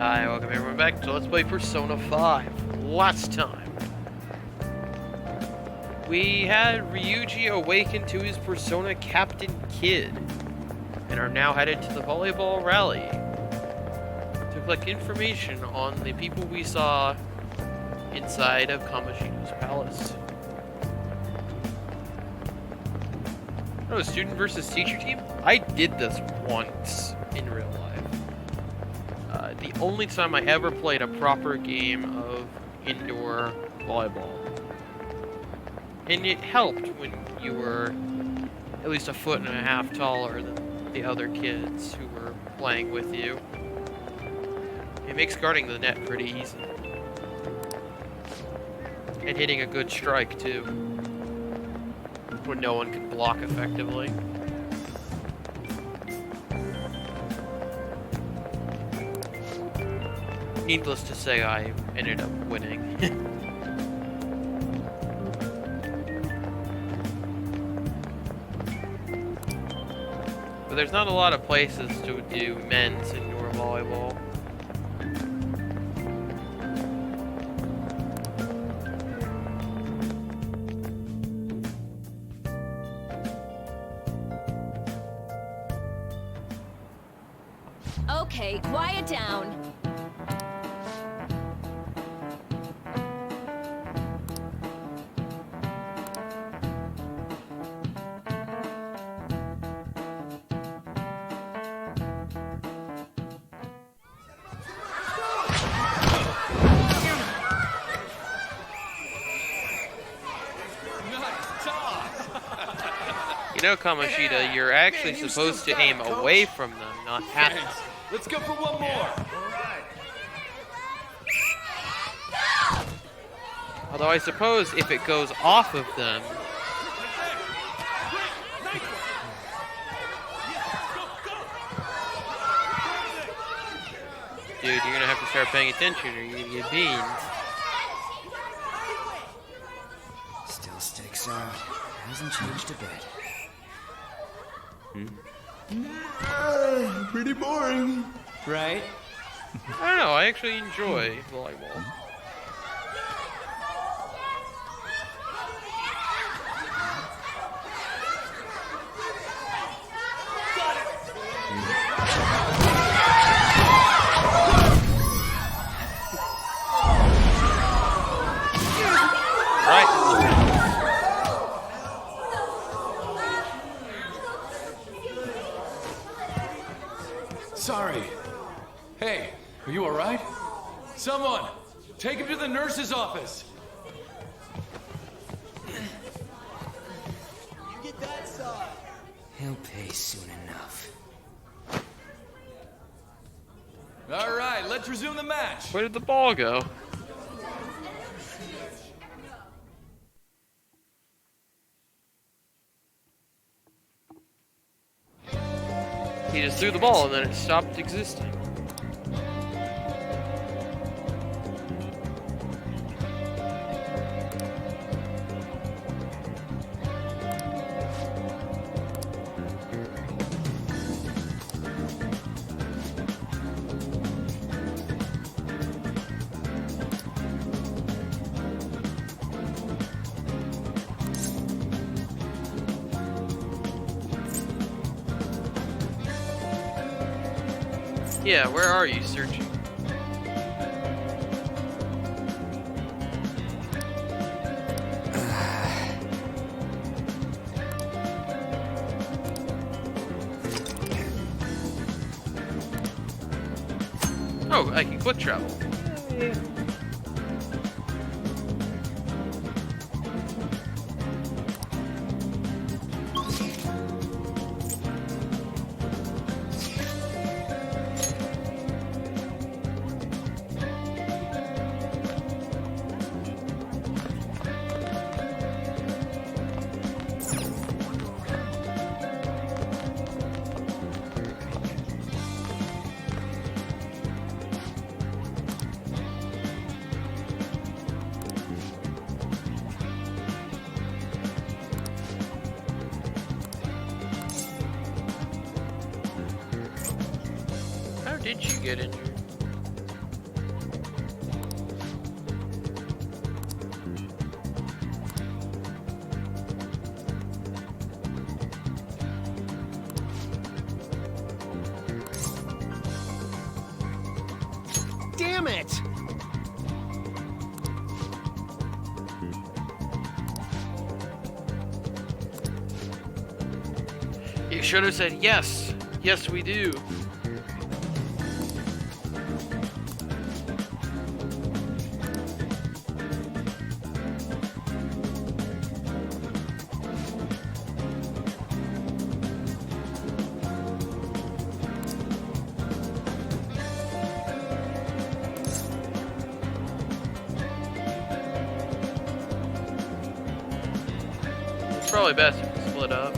Hi, welcome everyone back to Let's Play Persona 5. Last time, we had Ryuji awaken to his Persona Captain Kid, and are now headed to the Volleyball Rally to collect information on the people we saw inside of Kamoshida's palace. Oh, student versus teacher team? I did this once in real life. The only time I ever played a proper game of indoor volleyball. And it helped when you were at least a foot and a half taller than the other kids who were playing with you. It makes guarding the net pretty easy. And hitting a good strike, too. When no one can block effectively. Needless to say, I ended up winning. But there's not a lot of places to do men's indoor volleyball. Okay, quiet down. You know, Kamoshida, you're actually supposed to aim away from them, not at them. Let's go for one more. Although I suppose if it goes off of them... Dude, you're gonna have to start paying attention or you're gonna get beans. Still sticks out. Hasn't changed a bit. Pretty boring, right? I don't know, I actually enjoy volleyball. Sorry. Hey, are you alright? Someone, take him to the nurse's office. You get that side. He'll pay soon enough. Alright, let's resume the match. Where did the ball go? He just threw the ball and then it stopped existing. Yeah, where are you searching? Oh, I can quick travel. did you get in here? damn it! You should have said yes. Yes, we do. It's probably best if we split up.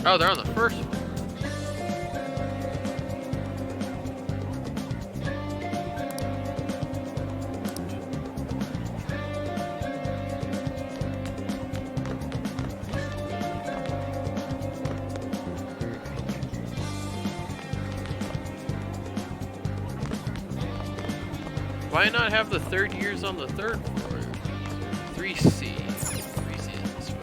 Oh, they're on the first one. Why not have the third years on the third floor? 3C. 3C is this way.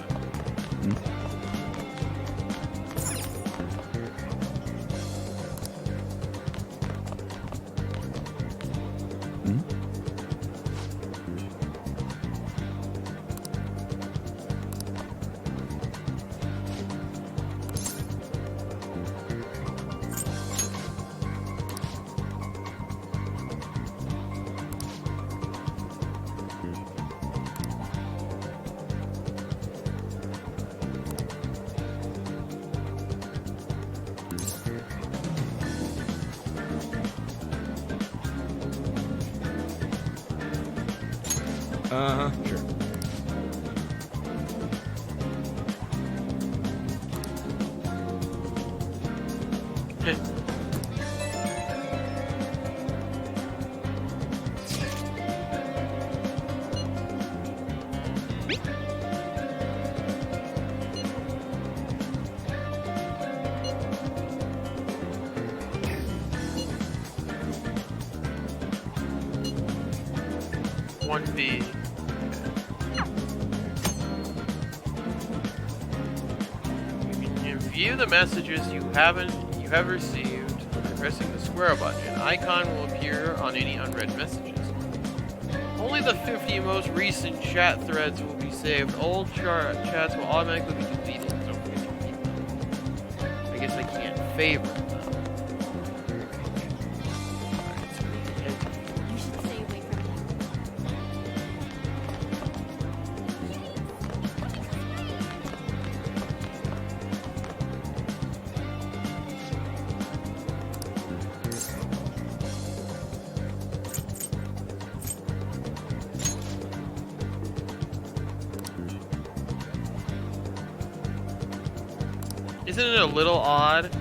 Sure. One B. You can view the messages you have received by pressing the square button. An icon will appear on any unread messages. Only the 50 most recent chat threads will be saved. Old chats will automatically be deleted. So I guess I can't favorite them. You should stay away from him. Isn't it a little odd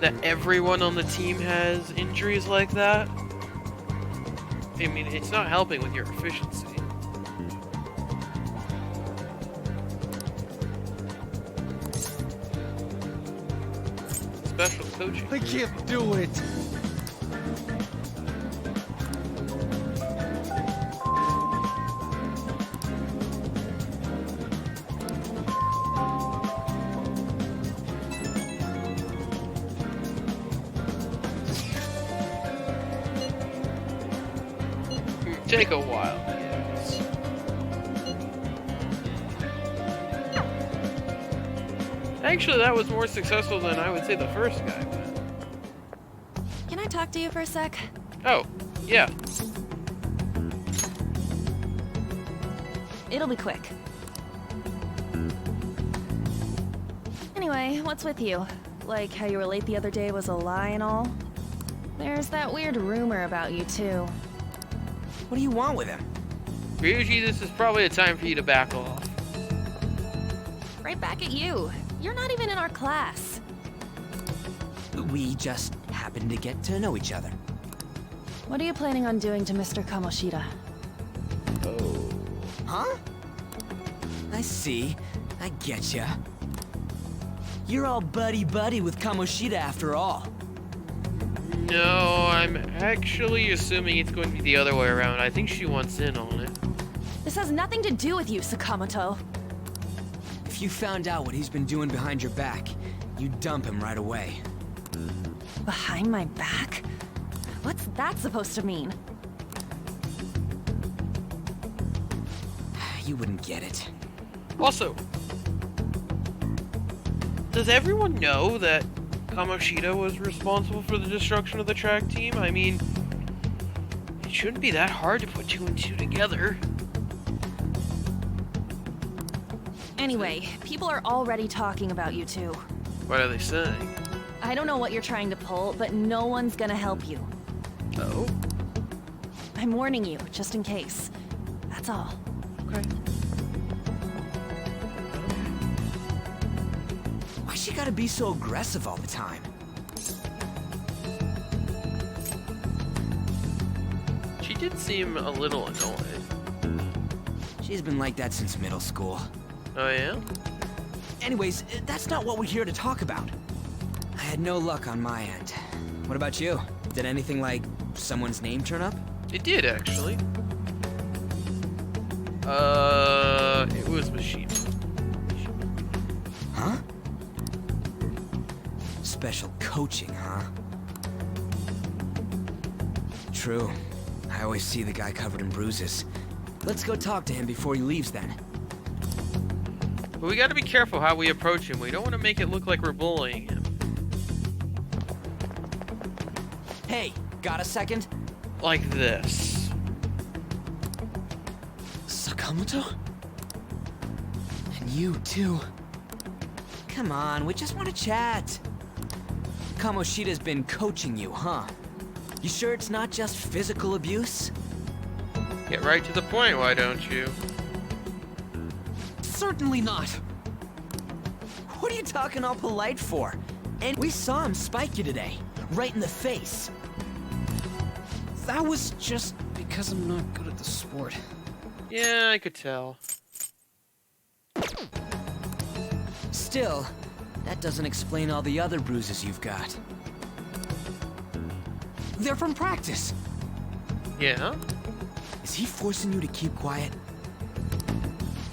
that everyone on the team has injuries like that? I mean, it's not helping with your efficiency. Special coaching. I can't do it. Take a while. Yes. Actually, that was more successful than I would say the first guy went. Can I talk to you for a sec? Oh, yeah. It'll be quick. Anyway, what's with you? Like how you were late the other day was a lie and all? There's that weird rumor about you too. What do you want with him? Ryuji, this is probably a time for you to back off. Right back at you. You're not even in our class. We just happened to get to know each other. What are you planning on doing to Mr. Kamoshida? Oh. Huh? I see. I getcha. You're all buddy-buddy with Kamoshida after all. No, I'm actually assuming it's going to be the other way around. I think she wants in on it. This has nothing to do with you, Sakamoto. If you found out what he's been doing behind your back, you'd dump him right away. Behind my back? What's that supposed to mean? You wouldn't get it. Also, does everyone know that Kamoshida was responsible for the destruction of the track team? I mean, it shouldn't be that hard to put 2 and 2 together. Anyway, people are already talking about you two. What are they saying? I don't know what you're trying to pull, but no one's gonna help you. Oh? I'm warning you, just in case. That's all. Okay. Why she gotta be so aggressive all the time? She did seem a little annoyed. She's been like that since middle school. Oh yeah? Anyways, that's not what we're here to talk about. I had no luck on my end. What about you? Did anything like someone's name turn up? It did, actually. It was Machine. Huh? Special coaching, huh? True. I always see the guy covered in bruises. Let's go talk to him before he leaves then. But we gotta be careful how we approach him. We don't want to make it look like we're bullying him. Hey, got a second? Like this. Sakamoto? And you too. Come on, we just want to chat. Kamoshida's been coaching you, huh? You sure it's not just physical abuse? Get right to the point, why don't you? Certainly not. What are you talking all polite for? And we saw him spike you today, right in the face. That was just because I'm not good at the sport. Yeah, I could tell. Still, that doesn't explain all the other bruises you've got. They're from practice. Yeah? Is he forcing you to keep quiet?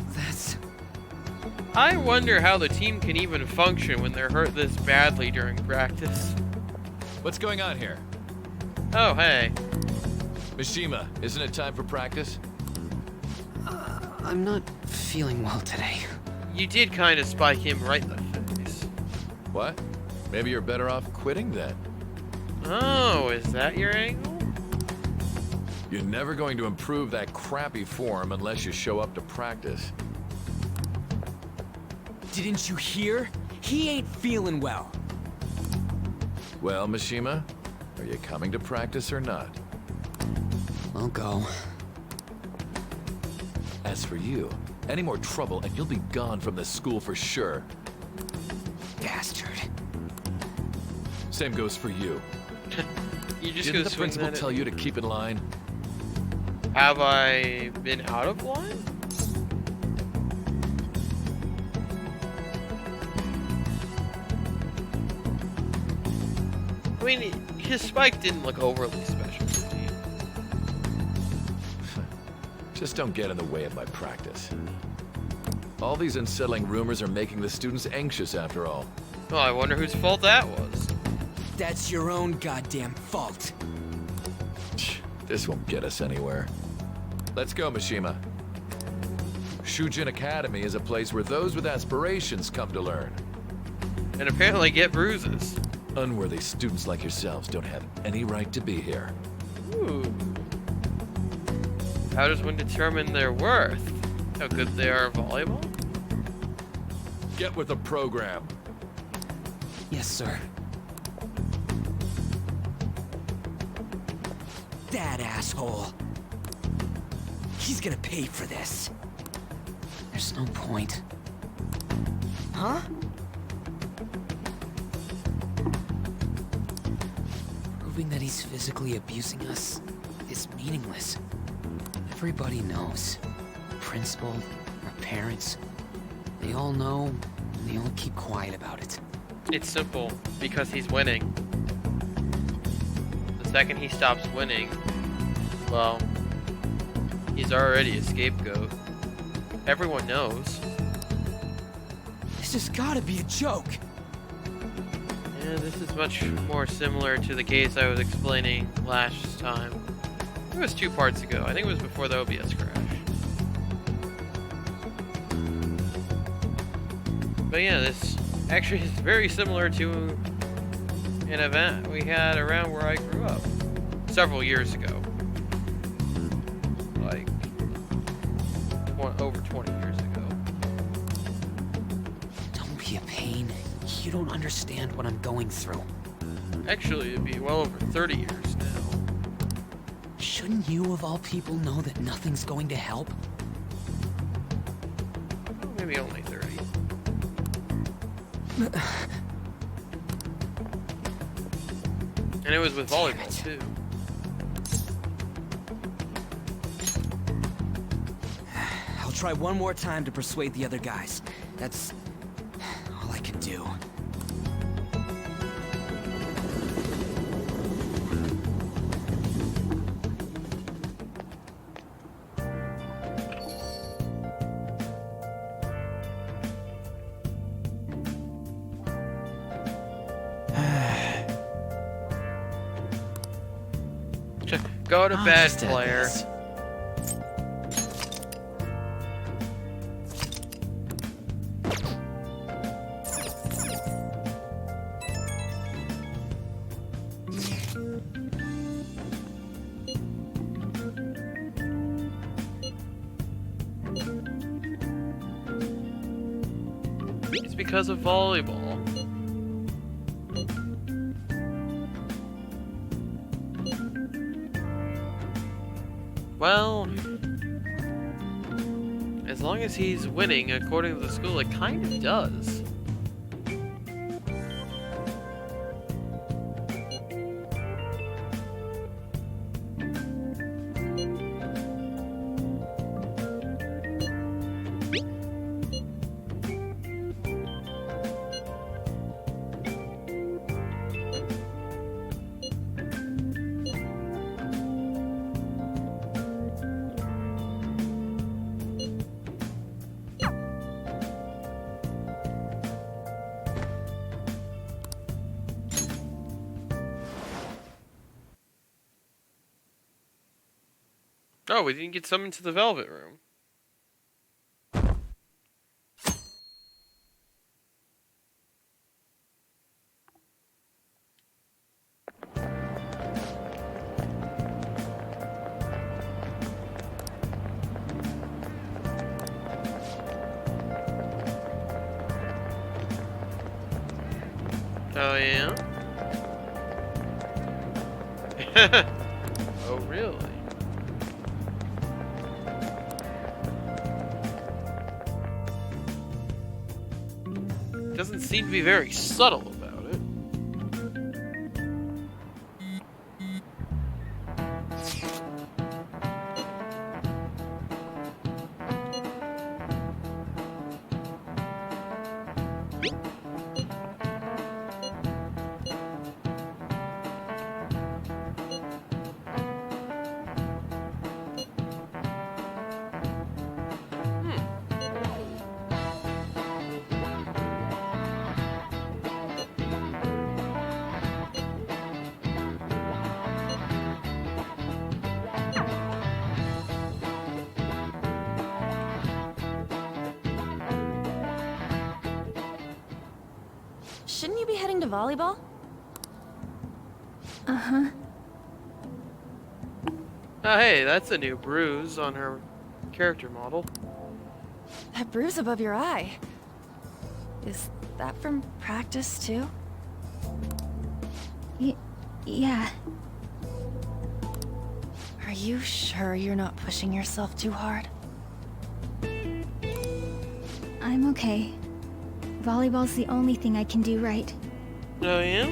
That's... I wonder how the team can even function when they're hurt this badly during practice. What's going on here? Oh, hey. Mishima, isn't it time for practice? I'm not feeling well today. You did kind of spike him right in the face. What? Maybe you're better off quitting then. Oh, is that your angle? You're never going to improve that crappy form unless you show up to practice. Didn't you hear? He ain't feeling well. Well, Mishima, are you coming to practice or not? I'll go. As for you, any more trouble and you'll be gone from this school for sure. Bastard. Same goes for you. You just Didn't gonna the swing principal that at tell me? you to keep in line? Have I been out of line? I mean, his spike didn't look overly special to me. Just don't get in the way of my practice. All these unsettling rumors are making the students anxious after all. Well, I wonder whose fault that was. That's your own goddamn fault. This won't get us anywhere. Let's go, Mishima. Shujin Academy is a place where those with aspirations come to learn. And apparently get bruises. Unworthy students like yourselves don't have any right to be here. Ooh. How does one determine their worth? How good they are at volleyball? Get with the program. Yes, sir. That asshole. He's gonna pay for this. There's no point. Huh? Proving that he's physically abusing us is meaningless. Everybody knows. The principal, our parents, they all know, They all keep quiet about it. It's simple, because he's winning. The second he stops winning, well, he's already a scapegoat. Everyone knows. This has gotta be a joke. Yeah, this is much more similar to the case I was explaining last time. It was 2 parts ago. I think it was before the OBS crash. But yeah, this actually is very similar to an event we had around where I grew up several years ago. Like, over 20 years ago. Don't be a pain. You don't understand what I'm going through. Actually, it'd be well over 30 years now. Shouldn't you, of all people, know that nothing's going to help? Maybe only 30. And it was with volleyball, too. I'll try one more time to persuade the other guys. That's all I can do. Go to I'll bed, just add player. this. It's because of volleyball. Well, as long as he's winning according to the school, it kind of does. Oh, we didn't get summoned to the Velvet Room. Oh, yeah? Oh, really? Doesn't seem to be very subtle about it. Shouldn't you be heading to volleyball? Uh-huh. Oh, hey, that's a new bruise on her character model. That bruise above your eye. Is that from practice, too? Yeah. Are you sure you're not pushing yourself too hard? I'm okay. Volleyball's the only thing I can do right. Oh, yeah?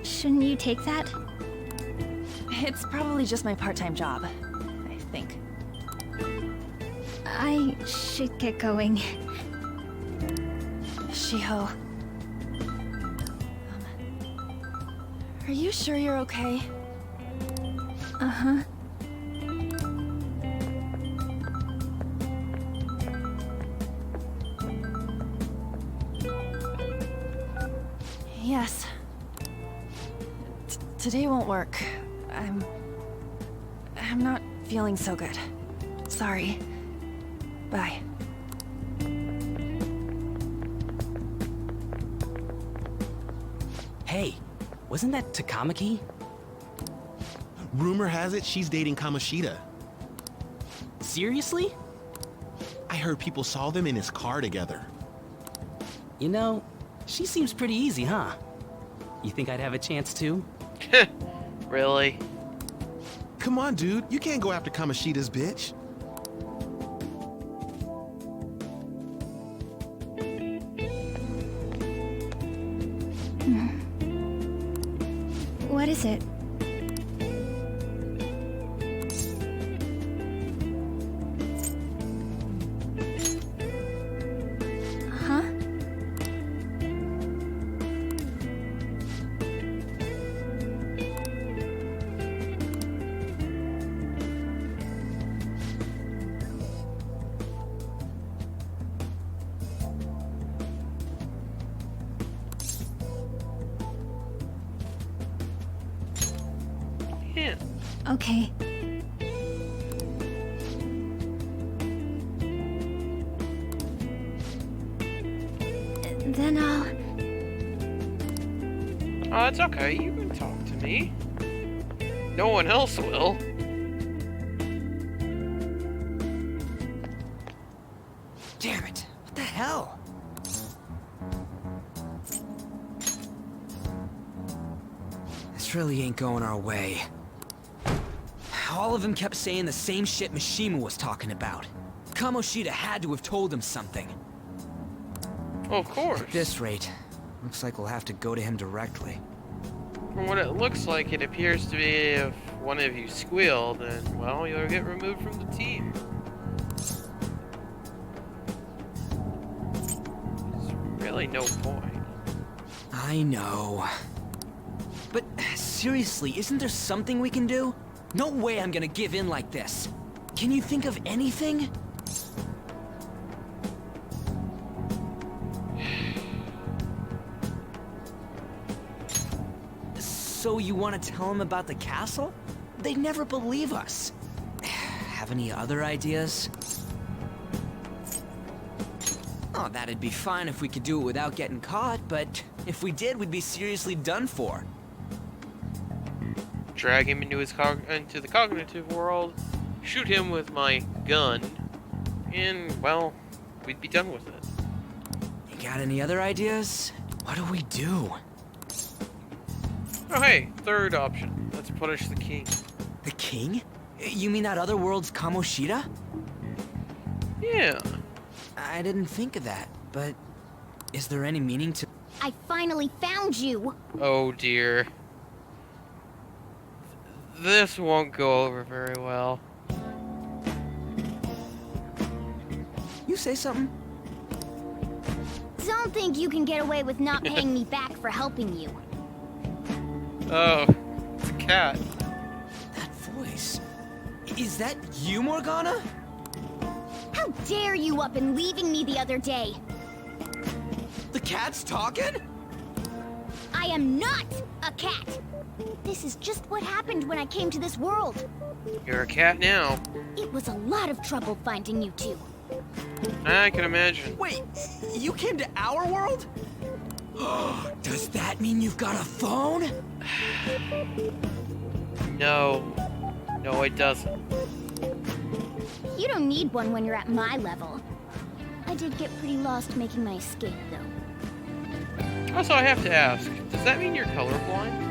Shouldn't you take that? It's probably just my part-time job, I think. I should get going. Shiho. Are you sure you're okay? Uh-huh. Yes. Today won't work. I'm not feeling so good. Sorry. Bye. Hey, wasn't that Takamaki? Rumor has it she's dating Kamoshida. Seriously? I heard people saw them in his car together. You know, she seems pretty easy, huh? You think I'd have a chance too? Really? Come on, dude. You can't go after Kamoshida's bitch. What is it? Huh? Yeah. Okay. Then I'll... Oh, it's okay. You can talk to me. No one else will. Damn it! What the hell? This really ain't going our way. All of them kept saying the same shit Mishima was talking about. Kamoshida had to have told him something. Oh, of course. At this rate, looks like we'll have to go to him directly. From what it looks like, it appears to be if one of you squeal, then, well, you'll get removed from the team. There's really no point. I know. But seriously, isn't there something we can do? No way I'm gonna give in like this. Can you think of anything? So you want to tell him about the castle? They'd never believe us. Have any other ideas? Oh, that'd be fine if we could do it without getting caught, but if we did, we'd be seriously done for. Drag him into into the cognitive world, shoot him with my gun, and, well, we'd be done with it. You got any other ideas? What do we do? Oh, hey, third option. Let's punish the king. The king? You mean that other world's Kamoshida? Yeah. I didn't think of that, but is there any meaning to... I finally found you! Oh, dear. This won't go over very well. You say something? Don't think you can get away with not paying me back for helping you. Oh, it's a cat. That voice. Is that you, Morgana? How dare you up and leaving me the other day? The cat's talking? I am not a cat! This is just what happened when I came to this world. You're a cat now. It was a lot of trouble finding you two. I can imagine. Wait, you came to our world? Does that mean you've got a phone? No. No, it doesn't. You don't need one when you're at my level. I did get pretty lost making my escape, though. Also, I have to ask, does that mean you're colorblind?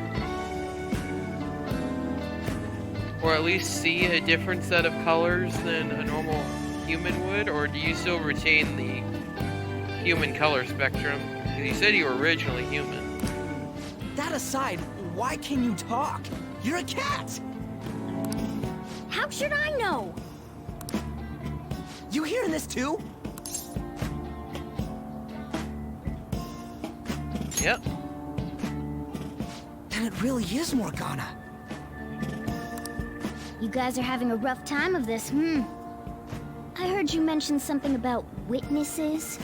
Or at least see a different set of colors than a normal human would? Or do you still retain the human color spectrum? Because you said you were originally human. That aside, why can you talk? You're a cat! How should I know? you hearing this too? Yep. Then it really is Morgana. You guys are having a rough time of this, I heard you mention something about witnesses.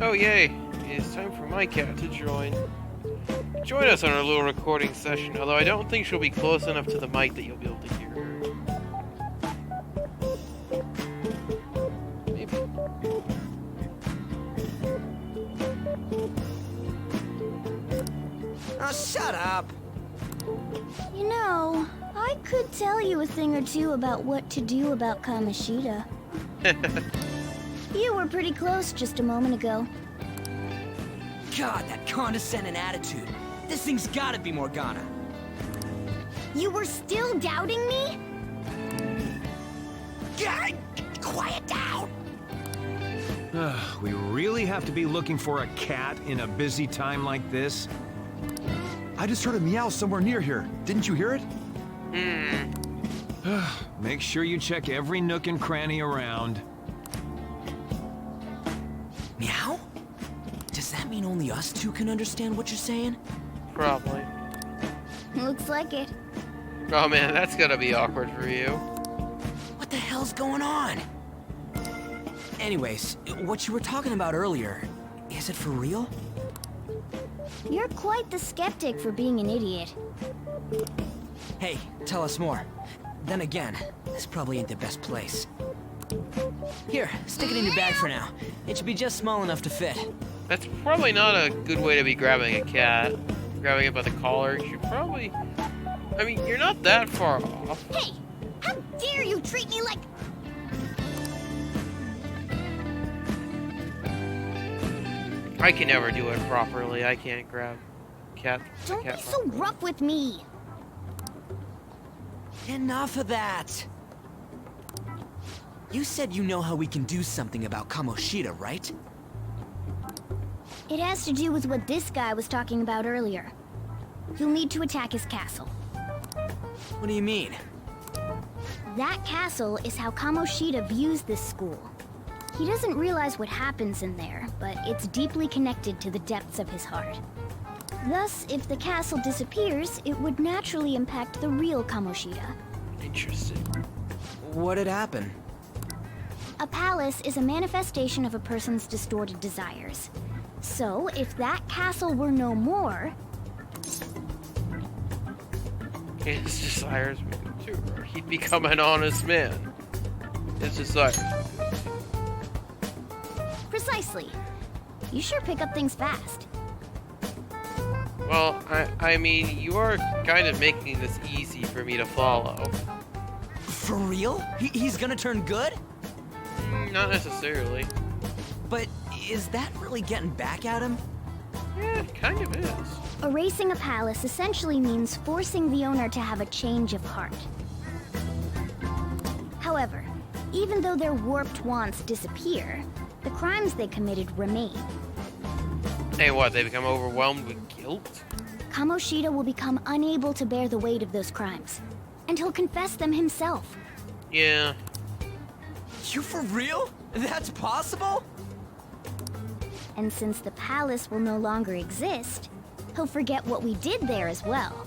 Oh yay, it's time for my cat to join. Join us on our little recording session, although I don't think she'll be close enough to the mic that you'll be able to hear her. Maybe. Oh, shut up! You know, I could tell you a thing or two about what to do about Kamoshida. You were pretty close just a moment ago. God, that condescending attitude. This thing's gotta be Morgana. You were still doubting me? God, quiet down! We really have to be looking for a cat in a busy time like this? I just heard a meow somewhere near here. Didn't you hear it? Make sure you check every nook and cranny around. Meow? Does that mean only us two can understand what you're saying? Probably. Looks like it. Oh man, that's gonna be awkward for you. What the hell's going on? Anyways, what you were talking about earlier, is it for real? You're quite the skeptic for being an idiot. Hey, tell us more. Then again, this probably ain't the best place. Here, stick it in your bag for now. It should be just small enough to fit. That's probably not a good way to be grabbing a cat. Grabbing it by the collar. You should probably... I mean, you're not that far off. Hey! How dare you treat me like... I can never do it properly. I can't grab cat. Don't cat be so rough with me. Enough of that! You said you know how we can do something about Kamoshida, right? It has to do with what this guy was talking about earlier. You'll need to attack his castle. What do you mean? That castle is how Kamoshida views this school. He doesn't realize what happens in there, but it's deeply connected to the depths of his heart. Thus, if the castle disappears, it would naturally impact the real Kamoshida. Interesting. What'd happen? A palace is a manifestation of a person's distorted desires. So, if that castle were no more, His desires would go too, or he'd become an honest man. His desires would go too. precisely. You sure pick up things fast. Well, I mean, you are kind of making this easy for me to follow. For real? He's gonna turn good? Not necessarily. But is that really getting back at him? Yeah, it kind of is. Erasing a palace essentially means forcing the owner to have a change of heart. However, even though their warped wants disappear, the crimes they committed remain. Hey, what, they become overwhelmed with guilt? Kamoshida will become unable to bear the weight of those crimes, and he'll confess them himself. Yeah. You for real? That's possible? And since the palace will no longer exist, he'll forget what we did there as well.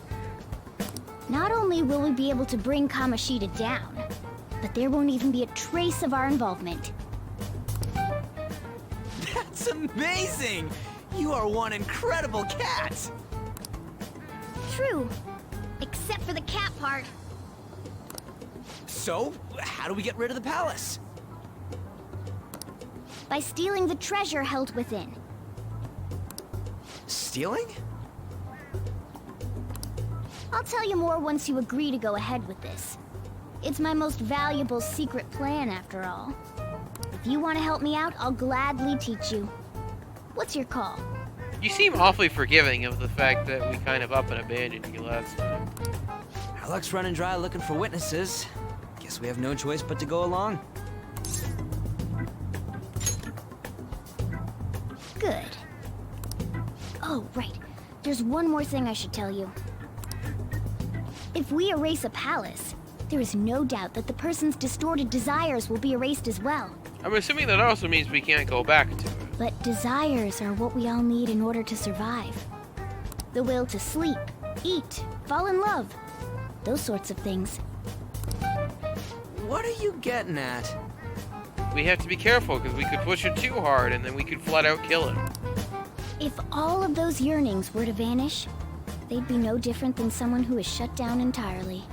Not only will we be able to bring Kamoshida down, but there won't even be a trace of our involvement. That's amazing! You are one incredible cat! True, except for the cat part. So, how do we get rid of the palace? By stealing the treasure held within. Stealing? I'll tell you more once you agree to go ahead with this. It's my most valuable secret plan, after all. If you want to help me out, I'll gladly teach you. What's your call? You seem awfully forgiving of the fact that we kind of up and abandoned you last time. Our luck's running dry looking for witnesses. Guess we have no choice but to go along. Good. Oh, right. There's one more thing I should tell you. If we erase a palace, there is no doubt that the person's distorted desires will be erased as well. I'm assuming that also means we can't go back to it. But desires are what we all need in order to survive. The will to sleep, eat, fall in love. Those sorts of things. What are you getting at? We have to be careful because we could push it too hard and then we could flat out kill it. If all of those yearnings were to vanish, they'd be no different than someone who is shut down entirely.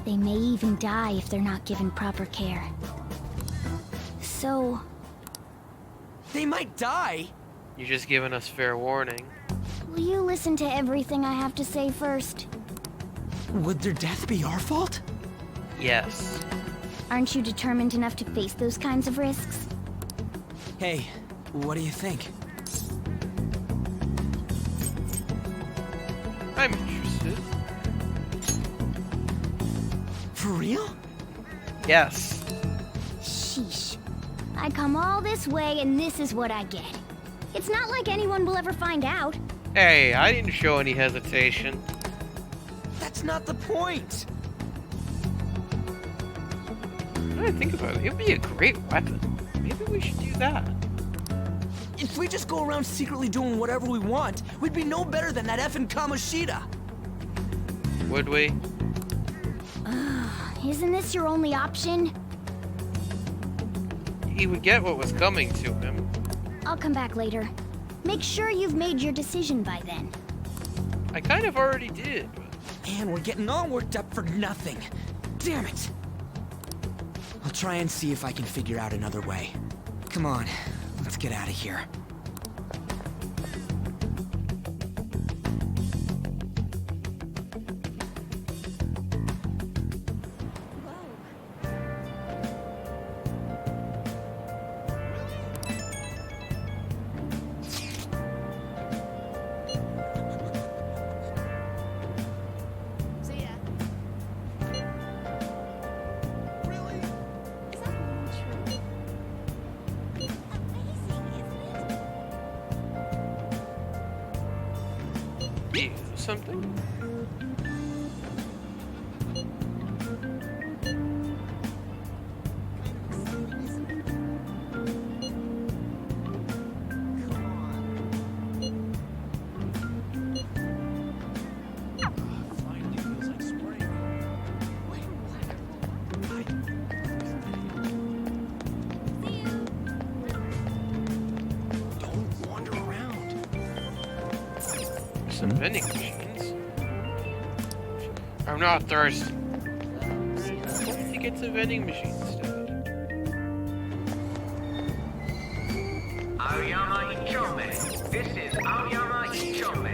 They may even die if they're not given proper care. So... They might die. You're just giving us fair warning. will you listen to everything I have to say first? Would their death be our fault? Yes. Aren't you determined enough to face those kinds of risks? Hey, what do you think? I'm interested. For real? Yes. Sheesh. I come all this way and this is what I get. It's not like anyone will ever find out. Hey, I didn't show any hesitation. That's not the point. Now that I think about it, it would be a great weapon. Maybe we should do that. If we just go around secretly doing whatever we want, we'd be no better than that effing Kamoshida. Would we? Isn't this your only option? He would get what was coming to him. I'll come back later. Make sure you've made your decision by then. I kind of already did. Man, we're getting all worked up for nothing. Damn it. I'll try and see if I can figure out another way. Come on, let's get out of here. Something? Some vending machines. I'm not thirsty. What if you get some vending machines instead? Aoyama Ichome. This is Aoyama Ichome.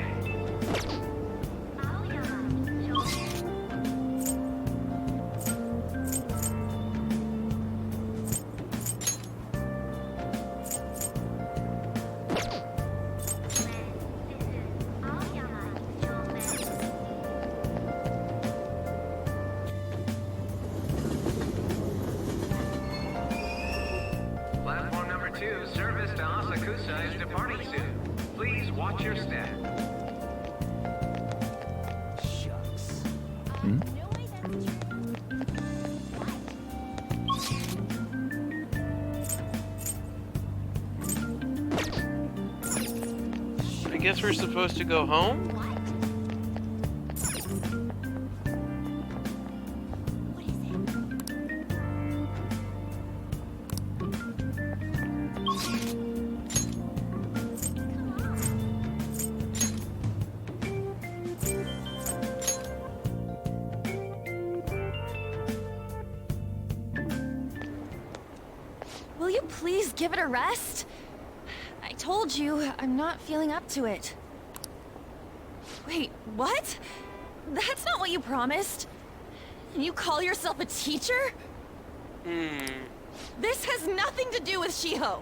Platform number 2, service to Asakusa is departing soon. Please watch your step. Shucks. I guess we're supposed to go home? Will you please give it a rest? I told you, I'm not feeling up to it. Wait, what? That's not what you promised. And you call yourself a teacher? This has nothing to do with Shiho.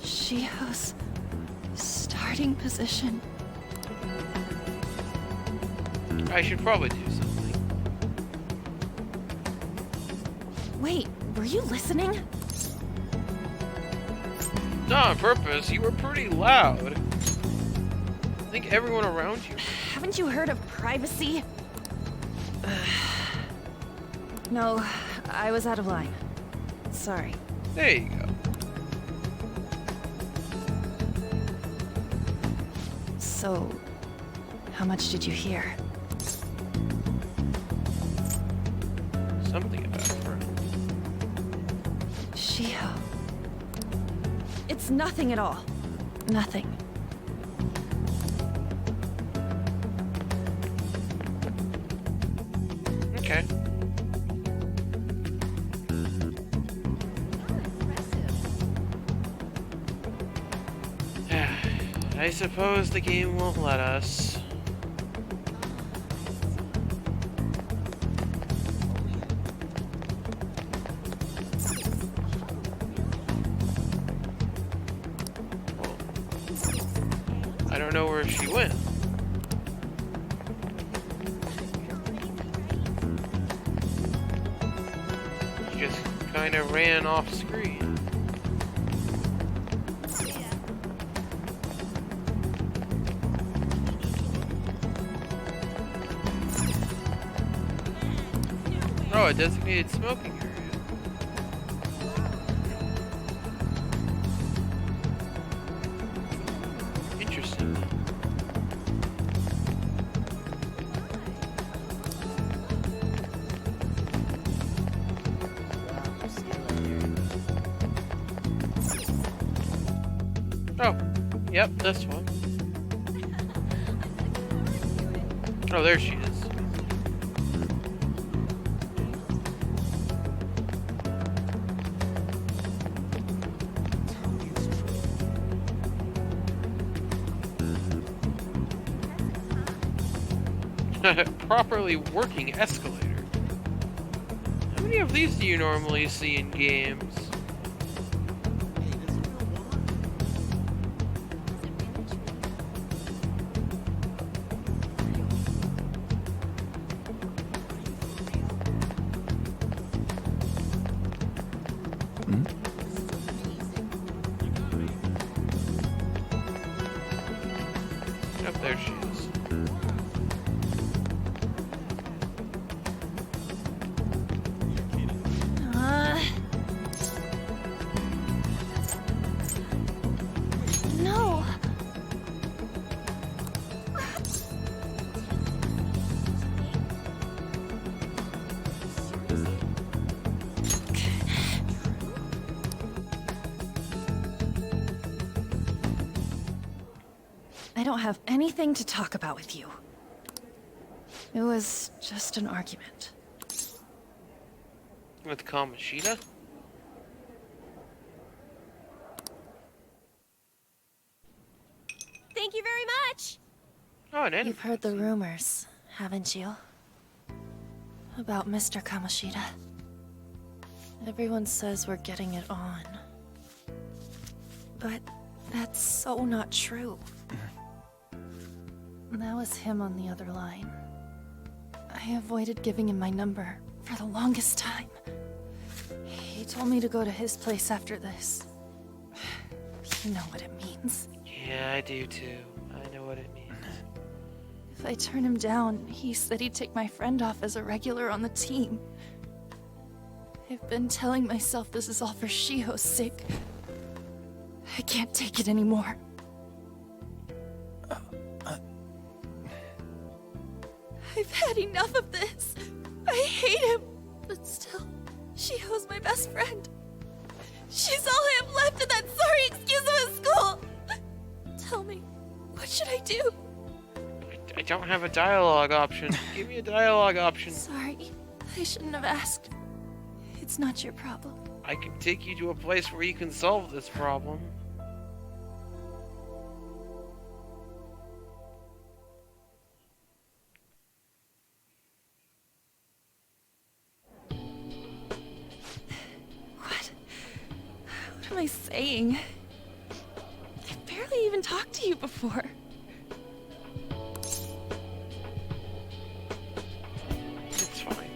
Shiho's starting position. I should probably do something. Wait, were you listening? Not on purpose. You were pretty loud. I think everyone around you. Haven't you heard of privacy? No, I was out of line. Sorry. There you go. So, how much did you hear? Something about her. Shiho. It's nothing at all. Nothing. Okay. I suppose the game won't let us. Well, I don't know where she went. She just kind of ran off screen. Oh, a designated smoking area. Interesting. Oh, yep, this one. Oh, there she is. Properly working escalator. How many of these do you normally see in games? Yep, there she is. No. I don't have anything to talk about with you. It was just an argument. With Kamoshida? Thank you very much! Oh, an enemy. You've heard the rumors, haven't you? About Mr. Kamoshida. Everyone says we're getting it on. But that's so not true. That was him on the other line. I avoided giving him my number for the longest time. He told me to go to his place after this. You know what it means. Yeah, I do too. I know what it means. If I turn him down, he said he'd take my friend off as a regular on the team. I've been telling myself this is all for Shiho's sake. I can't take it anymore. I've had enough of this. I hate him. But still, Shiho's my best friend. She's all I have left in that sorry excuse of a school. Tell me, what should I do? I don't have a dialogue option. Give me a dialogue option. Sorry, I shouldn't have asked. It's not your problem. I can take you to a place where you can solve this problem. What am I saying? I've barely even talked to you before. It's fine.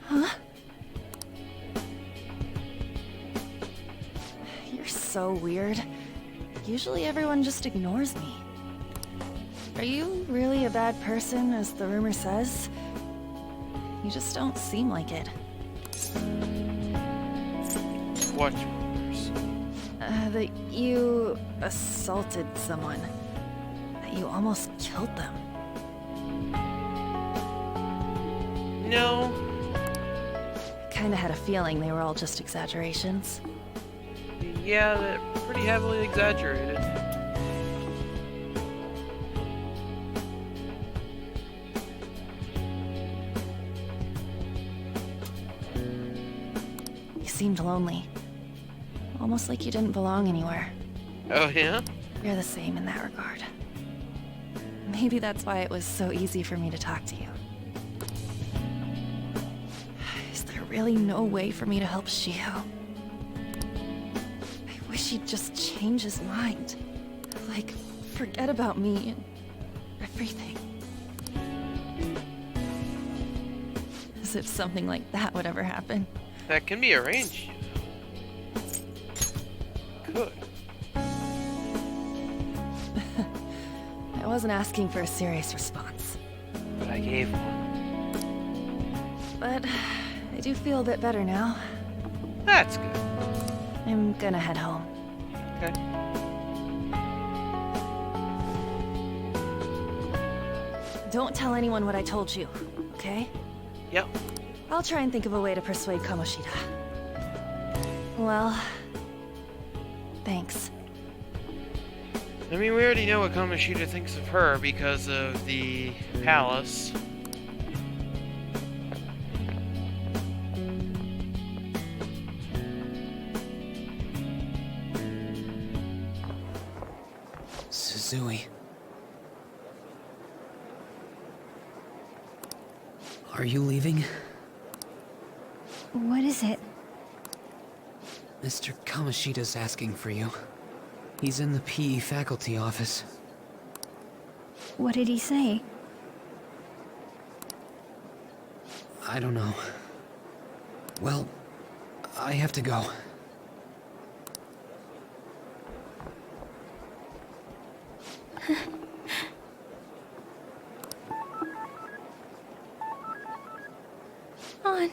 Huh? You're so so weird. Usually everyone just ignores me. Are you really a bad person, as the rumor says? You just don't seem like it. What rumors? That you assaulted someone. That you almost killed them. No. Kinda had a feeling they were all just exaggerations. Yeah, they're pretty heavily exaggerated. You seemed lonely. Almost like you didn't belong anywhere. Oh, yeah? You're the same in that regard. Maybe that's why it was so easy for me to talk to you. Is there really no way for me to help Shio? I wish he'd just change his mind. Like, forget about me and everything. As if something like that would ever happen. That can be arranged, you know. Could. I wasn't asking for a serious response. But I gave one. But I do feel a bit better now. That's good. I'm gonna head home. Okay. Don't tell anyone what I told you, okay? Yep. I'll try and think of a way to persuade Kamoshida. Well, thanks. I mean, we already know what Kamoshida thinks of her because of the palace. Suzui. Are you leaving? What is it? Mr. Kamoshida's asking for you. He's in the PE faculty office. What did he say? I don't know. Well, I have to go. On.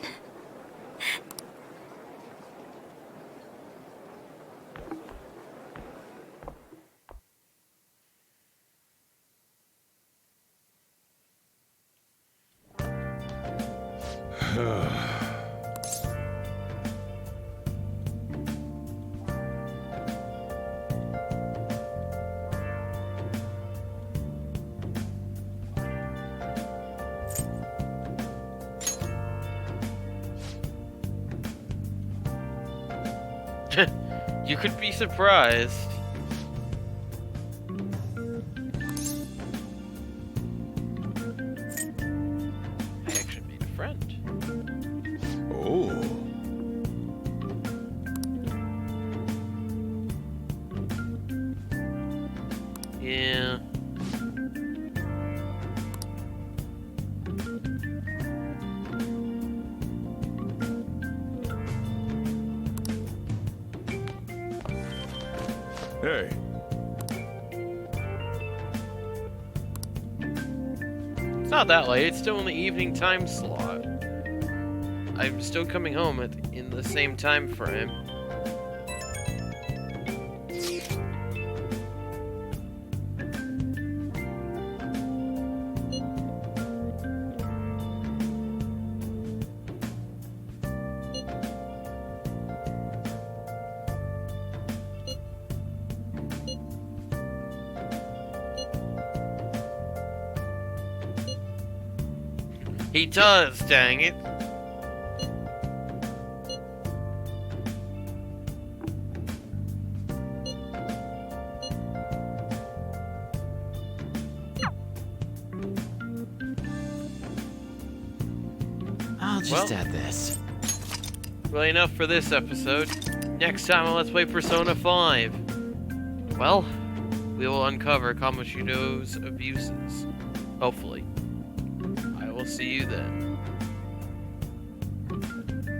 You could be surprised. I actually made a friend. Oh. Yeah. Hey. It's not that late. It's still in the evening time slot. I'm still coming home in the same time frame. He does, dang it. I'll just add this. Well, enough for this episode. Next time on Let's Play Persona 5. Well, we will uncover Kamoshida's abuses. Hopefully. I will see you then.